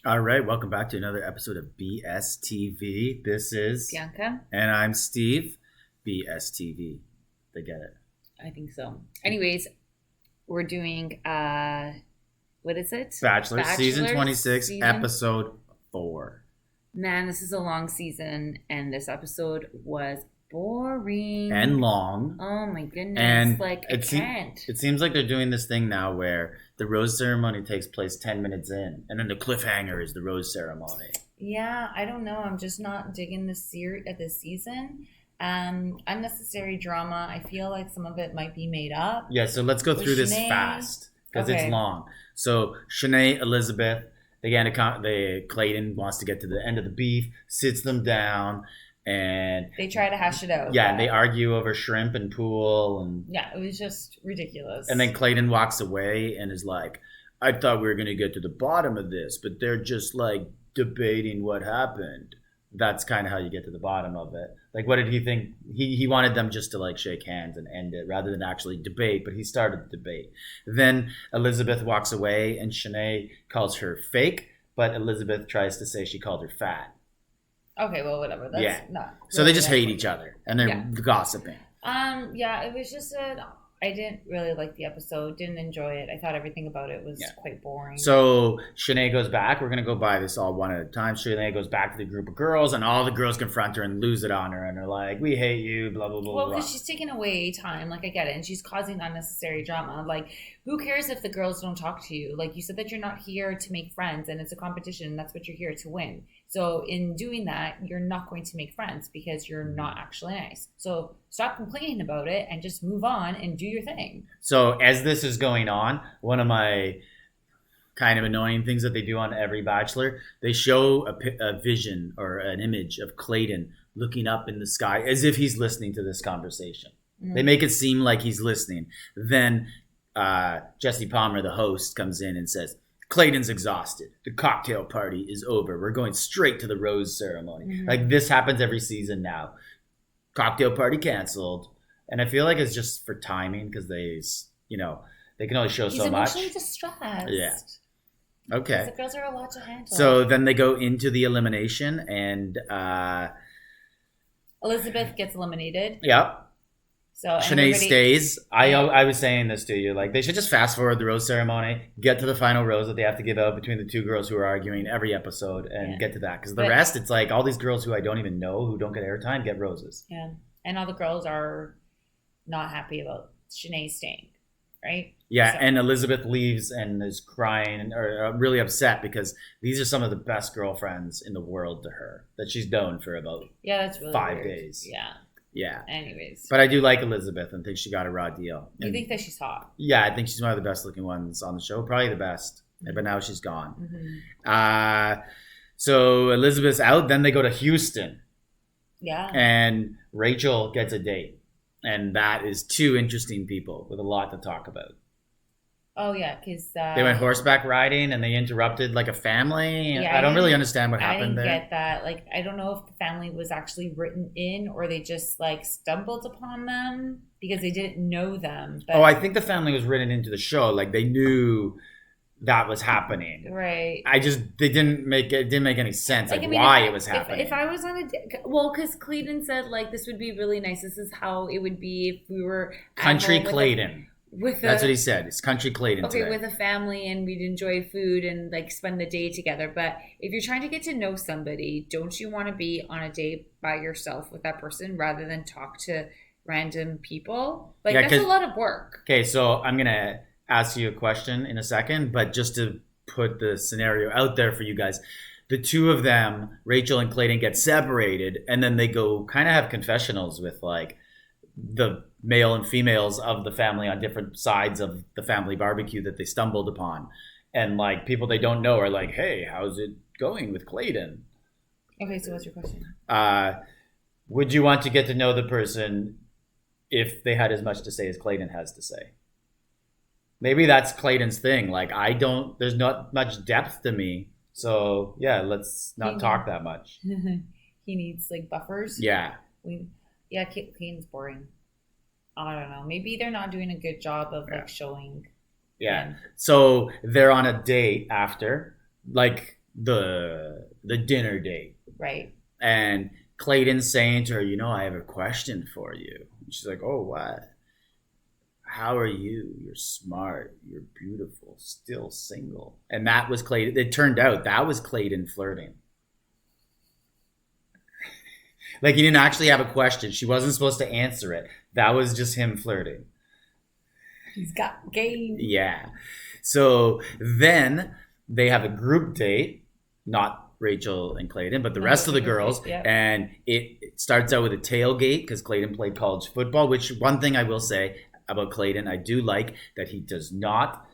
All right, welcome back to another episode of BSTV. This is Bianca? and I'm Steve. BSTV. They get it. I think so. Anyways, we're doing what is it? Bachelor season 26, season- episode 4. Man, this is a long season, and this episode was boring And long. Oh my goodness! And I can't. It seems like they're doing this thing now where the rose ceremony takes place 10 minutes in, and then the cliffhanger is the rose ceremony. Yeah, I don't know. I'm just not digging this season. Unnecessary drama. I feel like some of it might be made up. Yeah, so let's go through this fast because it's long. So Shanae, Elizabeth, Clayton wants to get to the end of the beef, sits them down, and they try to hash it out. Yeah, and they argue over shrimp and pool, and yeah, it was just ridiculous. And then Clayton walks away and is like, "I thought we were gonna get to the bottom of this, but they're just like debating what happened." That's kind of how you get to the bottom of it. Like, what did he think? He wanted them just to like shake hands and end it rather than actually debate, but he started the debate. Then Elizabeth walks away and Shanae calls her fake, but Elizabeth tries to say she called her fat. Okay, well, whatever. That's not. So they just hate each other and they're gossiping. Yeah, it was just I didn't really like the episode. Didn't enjoy it. I thought everything about it was quite boring. So Shanae goes back. We're going to go by this all one at a time. Shanae goes back to the group of girls, and all the girls confront her and lose it on her. And they're like, "We hate you, blah, blah, blah, well, blah." because she's taking away time. Like, I get it. And she's causing unnecessary drama. Like, who cares if the girls don't talk to you? Like, you said that you're not here to make friends, and it's a competition. And that's what you're here to win. So in doing that, you're not going to make friends because you're not actually nice. So stop complaining about it and just move on and do your thing. So as this is going on, one of my kind of annoying things that they do on every Bachelor, they show a vision or an image of Clayton looking up in the sky as if he's listening to this conversation. Mm-hmm. They make it seem like he's listening. Then Jesse Palmer, the host, comes in and says, "Clayton's exhausted. The cocktail party is over. We're going straight to the rose ceremony." Mm-hmm. Like, this happens every season now. Cocktail party canceled. And I feel like it's just for timing because they can only show so much. He's emotionally distressed. Yeah. Okay. The girls are a lot to handle. So then they go into the elimination and Elizabeth gets eliminated. Yep. So Shanae stays. I was saying this to you, like, they should just fast forward the rose ceremony, get to the final rose that they have to give out between the two girls who are arguing every episode, and get to that. Because the rest, it's like all these girls who I don't even know, who don't get airtime, get roses. Yeah, and all the girls are not happy about Shanae staying, right? Yeah, so. And Elizabeth leaves and is crying or really upset because these are some of the best girlfriends in the world to her that she's known for about that's really 5 weird. days. Yeah. Yeah. Anyways. But I do like Elizabeth and think she got a raw deal. You think that she's hot? Yeah, I think she's one of the best looking ones on the show. Probably the best. Mm-hmm. But now she's gone. Mm-hmm. So Elizabeth's out. Then they go to Houston. Yeah. And Rachel gets a date. And that is two interesting people with a lot to talk about. Oh, yeah, because... they went horseback riding and they interrupted, like, a family. Yeah, I don't really understand what happened there. I didn't get that. Like, I don't know if the family was actually written in or they just, like, stumbled upon them because they didn't know them. But... Oh, I think the family was written into the show. Like, they knew that was happening. Right. It didn't make any sense, why it was happening. If I was on a... Well, because Clayton said, like, this would be really nice. This is how it would be if we were... Country Clayton. That's what he said. It's country Clayton today. With a family and we'd enjoy food and like spend the day together. But if you're trying to get to know somebody, don't you want to be on a date by yourself with that person rather than talk to random people? Like, that's a lot of work. Okay, so I'm going to ask you a question in a second, but just to put the scenario out there for you guys, the two of them, Rachel and Clayton, get separated and then they go kind of have confessionals with like the male and females of the family on different sides of the family barbecue that they stumbled upon. And like people they don't know are like, "Hey, how's it going with Clayton?" Okay, so what's your question? Would you want to get to know the person if they had as much to say as Clayton has to say? Maybe that's Clayton's thing. Like, there's not much depth to me. So yeah, let's not talk that much. He needs like buffers. Yeah. Clayton's boring. I don't know. Maybe they're not doing a good job of like showing. Yeah. So they're on a date after. Like, the dinner date. Right. And Clayton's saying to her, I have a question for you. And she's like, oh, what? How are you? You're smart. You're beautiful. Still single. And that was Clayton. It turned out that was Clayton flirting. Like, he didn't actually have a question. She wasn't supposed to answer it. That was just him flirting. He's got game. Yeah. So then they have a group date, not Rachel and Clayton, but the rest of the girls. Yeah. And it starts out with a tailgate because Clayton played college football, which one thing I will say about Clayton, I do like that he does not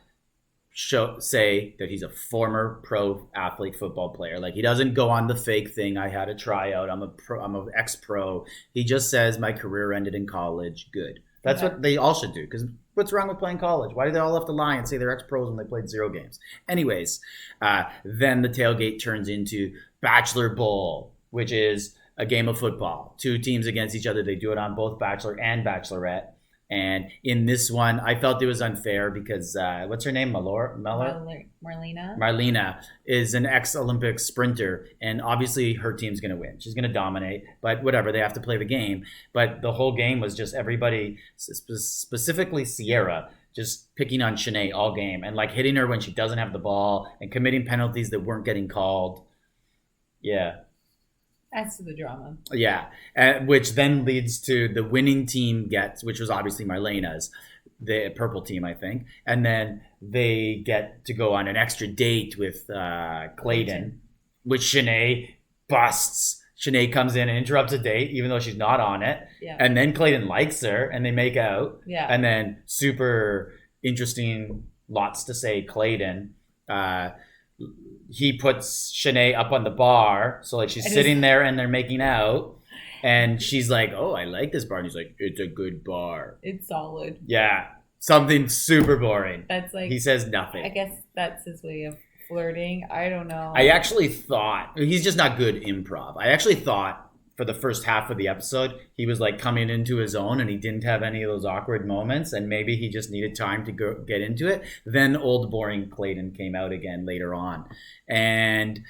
say that he's a former pro athlete football player. Like, he doesn't go on the fake thing. I had a tryout. I'm an ex-pro. He just says my career ended in college. Good. That's what they all should do. Because what's wrong with playing college? Why do they all have to lie and say they're ex-pros when they played 0 games? Anyways, then the tailgate turns into Bachelor Bowl, which is a game of football. 2 teams against each other. They do it on both Bachelor and Bachelorette. And in this one, I felt it was unfair because what's her name? Marlena. Marlena is an ex-Olympic sprinter, and obviously her team's going to win. She's going to dominate, but whatever, they have to play the game. But the whole game was just everybody, specifically Sierra, just picking on Shanae all game and like hitting her when she doesn't have the ball and committing penalties that weren't getting called. Yeah. Adds to the drama. Yeah, which then leads to the winning team gets, which was obviously Marlena's, the purple team, I think. And then they get to go on an extra date with Clayton, which Shanae busts. Shanae comes in and interrupts a date, even though she's not on it. Yeah. And then Clayton likes her, and they make out. Yeah. And then super interesting, lots to say, Clayton. He puts Shanae up on the bar. So, like, she's sitting there and they're making out. And she's like, oh, I like this bar. And he's like, it's a good bar. It's solid. Yeah. Something super boring. That's like... He says nothing. I guess that's his way of flirting. I don't know. I actually thought... He's just not good improv. I actually thought for the first half of the episode, he was like coming into his own and he didn't have any of those awkward moments. And maybe he just needed time to go get into it. Then old boring Clayton came out again later on. And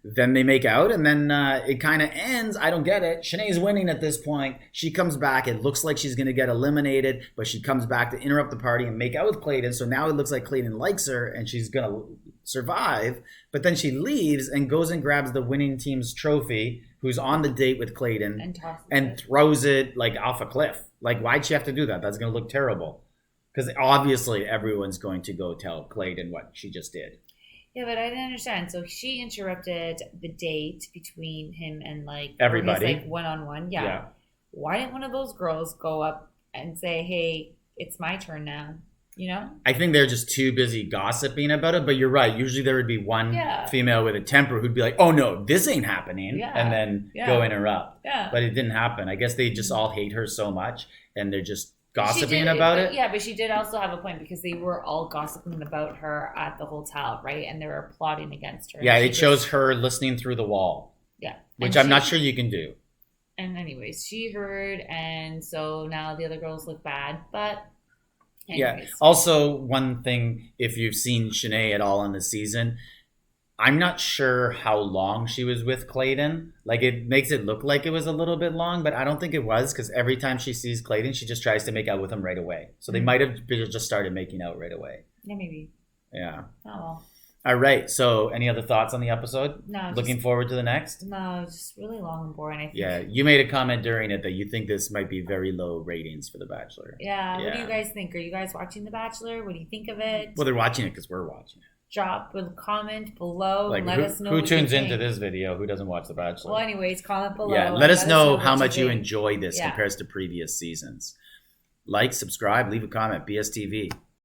then they make out and then it kind of ends. I don't get it. Shanae's winning at this point. She comes back. It looks like she's going to get eliminated, but she comes back to interrupt the party and make out with Clayton. So now it looks like Clayton likes her and she's going to survive. But then she leaves and goes and grabs the winning team's trophy, who's on the date with Clayton, and throws it like off a cliff. Like, why'd she have to do that? That's going to look terrible. Because obviously everyone's going to go tell Clayton what she just did. Yeah, but I didn't understand. So she interrupted the date between him and like everybody, like one-on-one. Yeah. Why didn't one of those girls go up and say, "Hey, it's my turn now"? You know? I think they're just too busy gossiping about it. But you're right. Usually there would be one female with a temper who'd be like, "Oh no, this ain't happening," and then go interrupt. Yeah. But it didn't happen. I guess they just all hate her so much, and they're just gossiping about it. Yeah, but she did also have a point because they were all gossiping about her at the hotel, right? And they were plotting against her. Yeah, it shows her listening through the wall. Yeah. Which I'm not sure you can do. And anyways, she heard, and so now the other girls look bad, but anyways. Yeah. Also, one thing, if you've seen Shanae at all in the season, I'm not sure how long she was with Clayton. Like, it makes it look like it was a little bit long, but I don't think it was, because every time she sees Clayton, she just tries to make out with him right away. So they might have just started making out right away. Yeah, maybe. Yeah. Oh, well. All right. So any other thoughts on the episode? No. Looking forward to the next? No, just really long and boring, I think. Yeah. You made a comment during it that you think this might be very low ratings for The Bachelor. Yeah. What do you guys think? Are you guys watching The Bachelor? What do you think of it? Well, they're watching it because we're watching it. Drop a comment below. Like, let us know who tunes into this video who doesn't watch The Bachelor. Well, anyways, comment below. Yeah, let us know how much you enjoy this compared to previous seasons. Like, subscribe, leave a comment. BSTV.